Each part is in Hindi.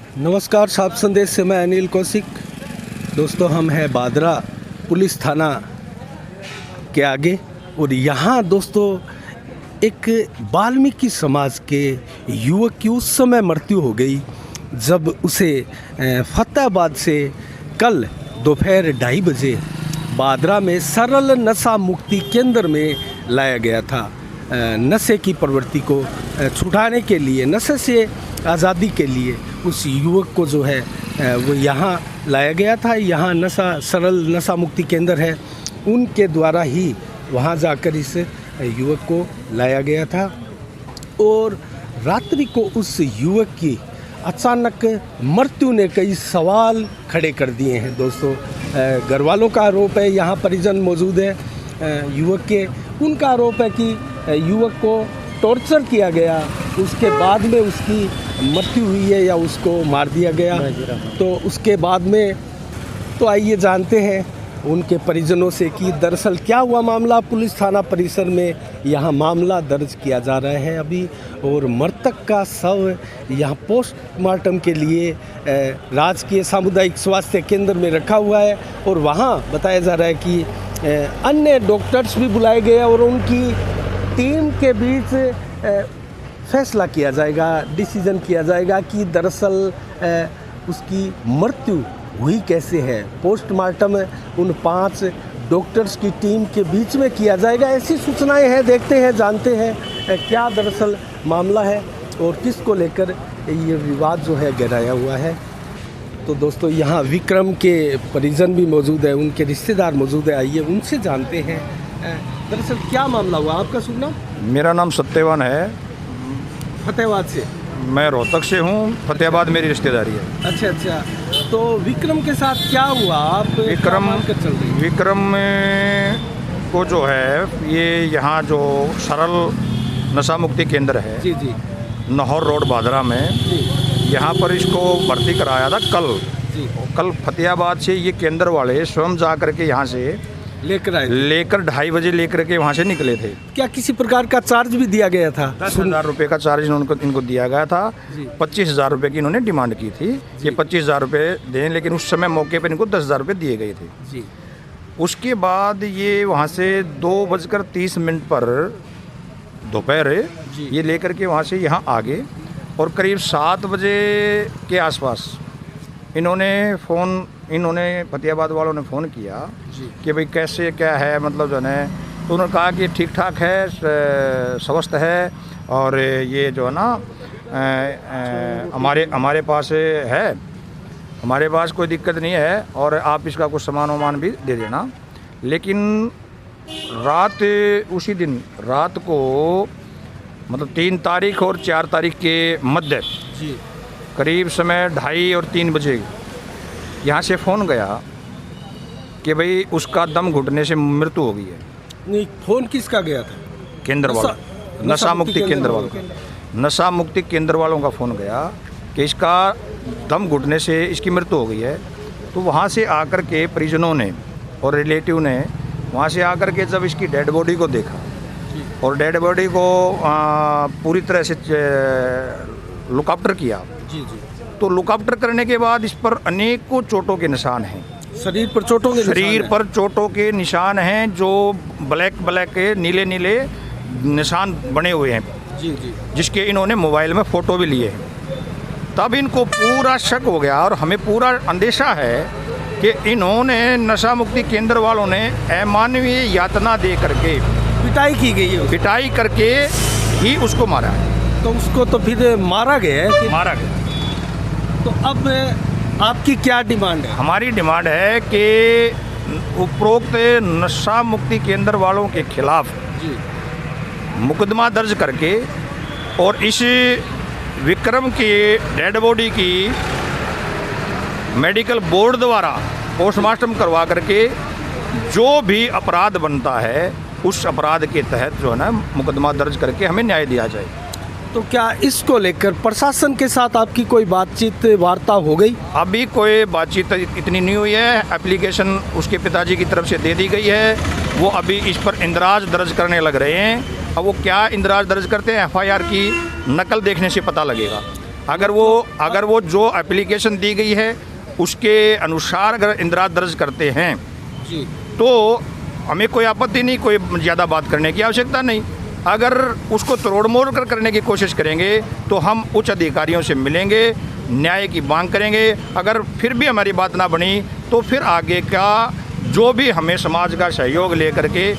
नमस्कार, साफ संदेश से मैं अनिल कौशिक। दोस्तों, हम हैं बादरा पुलिस थाना के आगे और यहाँ दोस्तों एक वाल्मीकि समाज के युवक की उस समय मृत्यु हो गई जब उसे फतेहाबाद से कल दोपहर 2:30 बजे बादरा में सरल नशा मुक्ति केंद्र में लाया गया था। नशे की प्रवृत्ति को छुड़ाने के लिए, नशे से आज़ादी के लिए उस युवक को जो है वो यहाँ लाया गया था। यहाँ सरल नशा मुक्ति केंद्र है, उनके द्वारा ही वहाँ जाकर इस युवक को लाया गया था और रात्रि को उस युवक की अचानक मृत्यु ने कई सवाल खड़े कर दिए हैं। दोस्तों, घर वालों का आरोप है, यहाँ परिजन मौजूद है युवक के, उनका आरोप है कि युवक को टॉर्चर किया गया, उसके बाद में उसकी मृत्यु हुई है या उसको मार दिया गया। तो उसके बाद में तो आइए जानते हैं उनके परिजनों से कि दरअसल क्या हुआ मामला। पुलिस थाना परिसर में यहाँ मामला दर्ज किया जा रहा है अभी और मृतक का शव यहाँ पोस्टमार्टम के लिए राजकीय सामुदायिक स्वास्थ्य केंद्र में रखा हुआ है और वहाँ बताया जा रहा है कि अन्य डॉक्टर्स भी बुलाए गए और उनकी टीम के बीच फैसला किया जाएगा, डिसीजन किया जाएगा कि दरअसल उसकी मृत्यु हुई कैसे है। पोस्टमार्टम उन 5 डॉक्टर्स की टीम के बीच में किया जाएगा, ऐसी सूचनाएं हैं। देखते हैं, जानते हैं क्या दरअसल मामला है और किसको लेकर ये विवाद जो है गहराया हुआ है। तो दोस्तों, यहाँ विक्रम के परिजन भी मौजूद है, उनके रिश्तेदार मौजूद है, आइए उनसे जानते हैं दरअसल क्या मामला हुआ। आपका शुभ नाम? मेरा नाम सत्यवान है। फतेहाबाद से? मैं रोहतक से हूँ, फतेहाबाद मेरी रिश्तेदारी है। अच्छा। तो विक्रम के साथ क्या हुआ? आप विक्रम को जो है ये यहाँ जो सरल नशा मुक्ति केंद्र है जी, नाहौर रोड बादरा में, यहाँ पर इसको भर्ती कराया था कल फतेहाबाद से ये केंद्र वाले स्वयं जा करके यहाँ से लेकर 2:30 बजे लेकर के वहाँ से निकले थे। क्या किसी प्रकार का चार्ज भी दिया गया था? 10,000 रुपये का चार्ज इनको दिया गया था। 25,000 रुपये की इन्होंने डिमांड की थी, ये 25,000 रुपये दें, लेकिन उस समय मौके पर इनको 10,000 रुपये दिए गए थे जी। उसके बाद ये वहाँ से 2:30 पर दोपहर ये लेकर के वहाँ से यहाँ आ गए और करीब 7 बजे के आसपास इन्होंने फतेहाबाद वालों ने फ़ोन किया कि भाई कैसे क्या है, मतलब जो है। तो उन्होंने कहा कि ठीक ठाक है, स्वस्थ है और ये जो है ना हमारे पास है, हमारे पास कोई दिक्कत नहीं है और आप इसका कुछ सामान वामान भी दे देना। लेकिन उसी दिन रात को मतलब 3 तारीख और 4 तारीख के मध्य करीब समय 2:30 और 3 बजे यहाँ से फ़ोन गया कि भाई उसका दम घुटने से मृत्यु हो गई है। नहीं, फ़ोन किसका गया था? केंद्र वाला, नशा मुक्ति केंद्र वालों का, नशा मुक्ति केंद्र वालों का फ़ोन गया कि इसका दम घुटने से इसकी मृत्यु हो गई है। तो वहाँ से आकर के परिजनों ने और रिलेटिव ने वहाँ से आकर के जब इसकी डेड बॉडी को देखा और डेड बॉडी को पूरी तरह से लुकआफ्टर किया तो लुकआफ्टर करने के बाद इस पर अनेकों चोटों के निशान हैं। शरीर पर चोटों के निशान हैं जो ब्लैक के नीले निशान बने हुए हैं जी। जिसके इन्होंने मोबाइल में फ़ोटो भी लिए हैं। तब इनको पूरा शक हो गया और हमें पूरा अंदेशा है कि इन्होंने नशा मुक्ति केंद्र वालों ने अमानवीय यातना दे करके पिटाई की गई है, पिटाई करके ही उसको मारा है। तो उसको तो फिर मारा गया है? मारा गया। तो अब आपकी क्या डिमांड है? हमारी डिमांड है कि उपरोक्त नशा मुक्ति केंद्र वालों के खिलाफ मुकदमा दर्ज करके और इस विक्रम की डेड बॉडी की मेडिकल बोर्ड द्वारा पोस्टमार्टम करवा करके जो भी अपराध बनता है उस अपराध के तहत जो है ना मुकदमा दर्ज करके हमें न्याय दिया जाए। तो क्या इसको लेकर प्रशासन के साथ आपकी कोई बातचीत वार्ता हो गई? अभी कोई बातचीत इतनी नहीं हुई है। एप्लीकेशन उसके पिताजी की तरफ से दे दी गई है, वो अभी इस पर इंदराज दर्ज करने लग रहे हैं। अब वो क्या इंदराज दर्ज करते हैं, FIR की नकल देखने से पता लगेगा। अगर वो जो एप्लीकेशन दी गई है उसके अनुसार अगर इंदिरा दर्ज करते हैं जी तो हमें कोई आपत्ति नहीं, कोई ज़्यादा बात करने की आवश्यकता नहीं। अगर उसको तोड़ मोड़ कर करने की कोशिश करेंगे तो हम उच्च अधिकारियों से मिलेंगे, न्याय की मांग करेंगे। अगर फिर भी हमारी बात ना बनी तो फिर आगे का जो भी हमें समाज का सहयोग लेकर के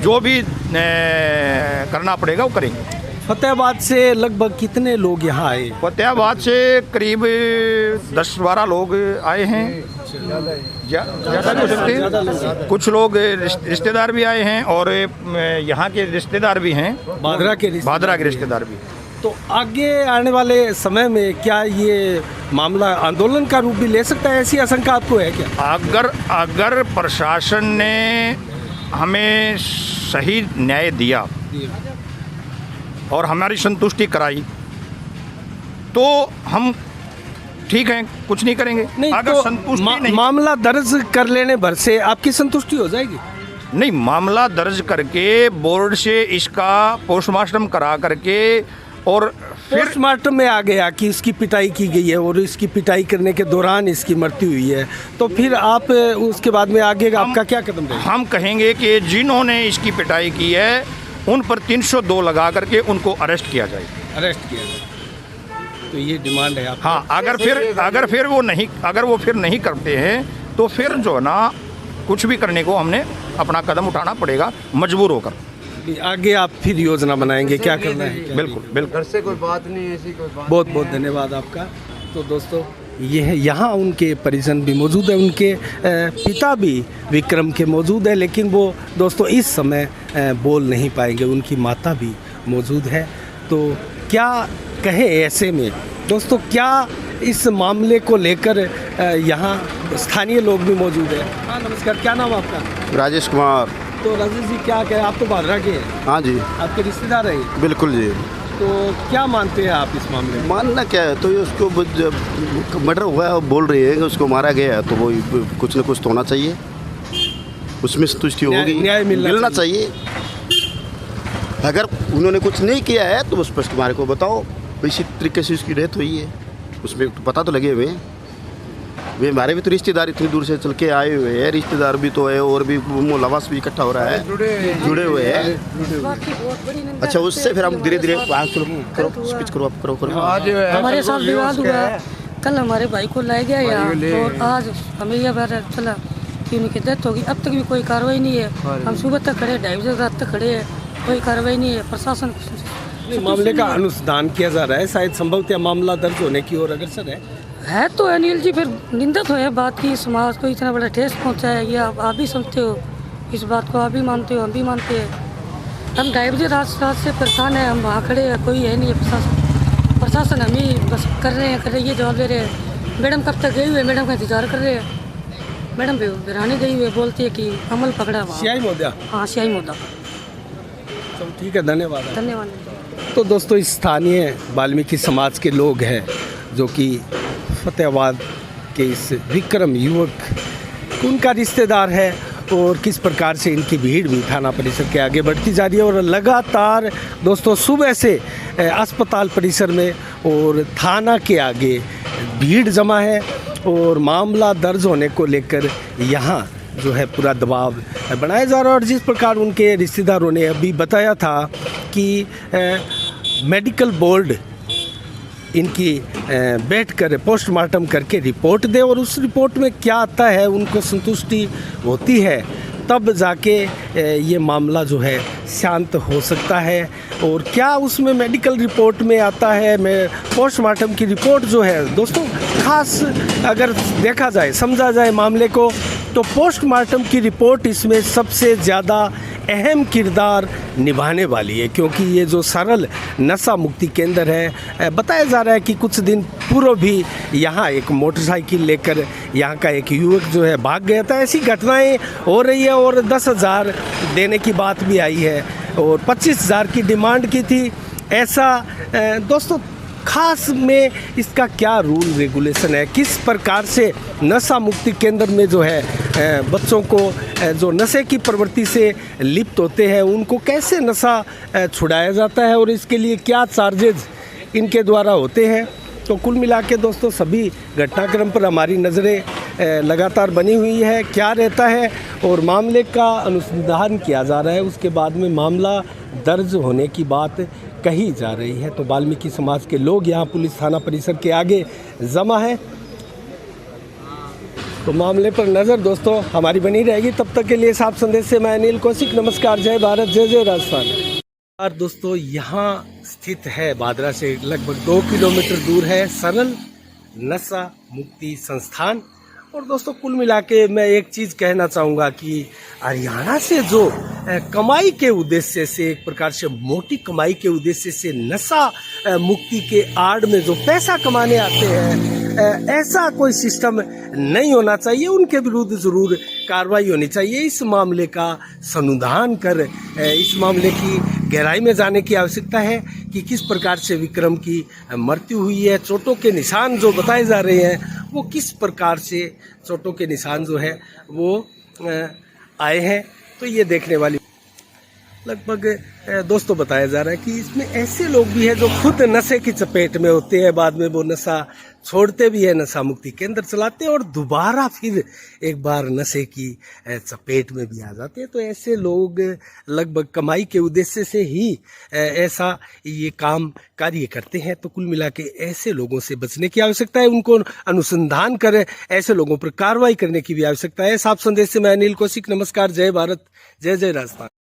जो भी करना पड़ेगा वो करेंगे। फतेहाबाद से लगभग कितने लोग यहाँ आए? फतेहाबाद से करीब 10-12 लोग आए हैं, ज़्यादा भी हो सकते हैं। कुछ लोग रिश्तेदार भी आए हैं और यहाँ के रिश्तेदार भी हैं, बादरा के रिश्तेदार भी। तो आगे आने वाले समय में क्या ये मामला आंदोलन का रूप भी ले सकता है, ऐसी आशंका आपको है क्या? अगर प्रशासन ने हमें सही न्याय दिया और हमारी संतुष्टि कराई तो हम ठीक हैं, कुछ नहीं करेंगे। नहीं अगर तो संतुष्टि नहीं, मामला दर्ज कर लेने भर से आपकी संतुष्टि हो जाएगी? नहीं, मामला दर्ज करके बोर्ड से इसका पोस्टमार्टम करा करके और फिर पोस्टमार्टम में आ गया कि इसकी पिटाई की गई है और इसकी पिटाई करने के दौरान इसकी मृत्यु हुई है, तो फिर आप उसके बाद में आगे आपका क्या कदम रहेगा? हम कहेंगे कि जिन्होंने इसकी पिटाई की है उन पर 302 लगा करके उनको अरेस्ट किया जाए। अरेस्ट किया जाए, तो ये डिमांड है आपकी? हाँ, अगर वो फिर नहीं करते हैं तो फिर जो है ना कुछ भी करने को हमने अपना कदम उठाना पड़ेगा, मजबूर होकर। आगे आप फिर योजना बनाएंगे, क्या करना है? बिल्कुल। घर से कोई बात नहीं, ऐसी कोई बात। बहुत बहुत धन्यवाद आपका। तो दोस्तों ये है, यहाँ उनके परिजन भी मौजूद है, उनके पिता भी विक्रम के मौजूद है, लेकिन वो दोस्तों इस समय बोल नहीं पाएंगे। उनकी माता भी मौजूद है, तो क्या कहे ऐसे में दोस्तों? क्या इस मामले को लेकर यहाँ स्थानीय लोग भी मौजूद है? हाँ नमस्कार, क्या नाम आपका? राजेश कुमार। तो राजेश जी क्या कहे, आप तो बादरा के हैं? हाँ जी, आपके रिश्तेदार हैं? बिल्कुल जी। तो क्या मानते हैं आप इस मामले में? मानना क्या है, तो ये उसको जब मर्डर हुआ है, बोल रही है कि उसको मारा गया है, तो वो कुछ ना कुछ तो होना चाहिए, उसमें संतुष्टि होगी, न्याय मिलना चाहिए। अगर उन्होंने कुछ नहीं किया है तो उस पर तुम्हारे को बताओ, इसी तरीके से उसकी डेथ हुई है, उसमें पता तो लगे हुए। वे हमारे भी तो रिश्तेदार इतनी दूर से चल के आए हुए हैं, रिश्तेदार भी तो है और भी मोहल्लावास भी इकट्ठा हो रहा है, जुड़े हुए हैं। अच्छा, उससे फिर हम धीरे धीरे करो, स्पीच करो, आप करो। हमारे साथ विवाद हुआ, कल हमारे भाई को लाया गया यहाँ और आज हमें यह पता चला कि उनकी डेथ होगी। अब तक भी कोई कार्रवाई नहीं है। हम सुबह तक खड़े, 2:30 बजे रात तक खड़े हैं, कोई कार्रवाई नहीं है। प्रशासन मामले का अनुसंधान किया जा रहा है, शायद संभवतः मामला दर्ज होने की ओर अग्रसर है। तो अनिल जी फिर निंदा तो है बात की, समाज को इतना बड़ा ठेस पहुँचाया, ये आप भी समझते हो, इस बात को आप भी मानते हो, हम भी मानते हैं। हम 2:30 बजे रात से परेशान है, हम वहाँ खड़े हैं, कोई है नहीं है प्रशासन हम ही बस कर रहे हैं, ये जवाब दे रहे हैं। मैडम कब तक गई हुई है, मैडम का इंतजार कर रहे हैं। मैडम बिरानी गई हुई है, बोलती है कि अमल पकड़ा वहाँ। सियाई मोदा? हाँ, सियाई मोदा। ठीक है, धन्यवाद। धन्यवाद। तो दोस्तों स्थानीय वाल्मीकि समाज के लोग हैं जो कि फतेहाबाद के इस विक्रम युवक उनका रिश्तेदार है और किस प्रकार से इनकी भीड़ भी थाना परिसर के आगे बढ़ती जा रही है और लगातार दोस्तों सुबह से अस्पताल परिसर में और थाना के आगे भीड़ जमा है और मामला दर्ज होने को लेकर यहाँ जो है पूरा दबाव बनाया जा रहा है। और जिस प्रकार उनके रिश्तेदारों ने अभी बताया था कि मेडिकल बोर्ड इनकी बैठकर पोस्टमार्टम करके रिपोर्ट दे और उस रिपोर्ट में क्या आता है उनको संतुष्टि होती है, तब जाके ये मामला जो है शांत हो सकता है। और क्या उसमें मेडिकल रिपोर्ट में आता है, मैं पोस्टमार्टम की रिपोर्ट जो है दोस्तों, खास अगर देखा जाए, समझा जाए मामले को, तो पोस्टमार्टम की रिपोर्ट इसमें सबसे ज़्यादा अहम किरदार निभाने वाली है, क्योंकि ये जो सरल नशा मुक्ति केंद्र है, बताया जा रहा है कि कुछ दिन पूर्व भी यहाँ एक मोटरसाइकिल लेकर यहाँ का एक युवक जो है भाग गया था। ऐसी घटनाएं हो रही है और 10,000 देने की बात भी आई है और 25,000 की डिमांड की थी। ऐसा दोस्तों खास में इसका क्या रूल रेगुलेशन है, किस प्रकार से नशा मुक्ति केंद्र में जो है बच्चों को जो नशे की प्रवृत्ति से लिप्त होते हैं उनको कैसे नशा छुड़ाया जाता है और इसके लिए क्या चार्जेज इनके द्वारा होते हैं तो कुल मिला के दोस्तों सभी घटनाक्रम पर हमारी नज़रें लगातार बनी हुई है, क्या रहता है और मामले का अनुसंधान किया जा रहा है। उसके बाद में मामला दर्ज होने की बात कही जा रही है। तो वाल्मीकि समाज के लोग यहाँ पुलिस थाना परिसर के आगे जमा है, तो मामले पर नज़र दोस्तों हमारी बनी रहेगी। तब तक के लिए साफ संदेश से मैं अनिल कौशिक, नमस्कार, जय भारत, जय जय राजस्थान। और दोस्तों यहाँ स्थित है, बादरा से लगभग 2 किलोमीटर दूर है सरल नशा मुक्ति संस्थान। और दोस्तों कुल मिला के मैं एक चीज़ कहना चाहूँगा कि हरियाणा से जो कमाई के उद्देश्य से, एक प्रकार से मोटी कमाई के उद्देश्य से नशा मुक्ति के आड़ में जो पैसा कमाने आते हैं, ऐसा कोई सिस्टम नहीं होना चाहिए। उनके विरुद्ध ज़रूर कार्रवाई होनी चाहिए। इस मामले का संधान कर इस मामले की गहराई में जाने की आवश्यकता है कि किस प्रकार से विक्रम की मृत्यु हुई है। चोटों के निशान जो बताए जा रहे हैं वो किस प्रकार से चोटों के निशान जो है वो आए हैं, तो ये देखने वाली लगभग दोस्तों बताया जा रहा है कि इसमें ऐसे लोग भी हैं जो खुद नशे की चपेट में होते हैं, बाद में वो नशा छोड़ते भी है, नशा मुक्ति केंद्र चलाते हैं और दोबारा फिर एक बार नशे की चपेट में भी आ जाते हैं। तो ऐसे लोग लगभग कमाई के उद्देश्य से ही ऐसा ये काम कार्य करते हैं। तो कुल मिला के ऐसे लोगों से बचने की आवश्यकता है, उनको अनुसंधान कर ऐसे लोगों पर कार्रवाई करने की भी आवश्यकता है। साफ संदेश से मैं अनिल कौशिक, नमस्कार, जय भारत, जय जय राजस्थान।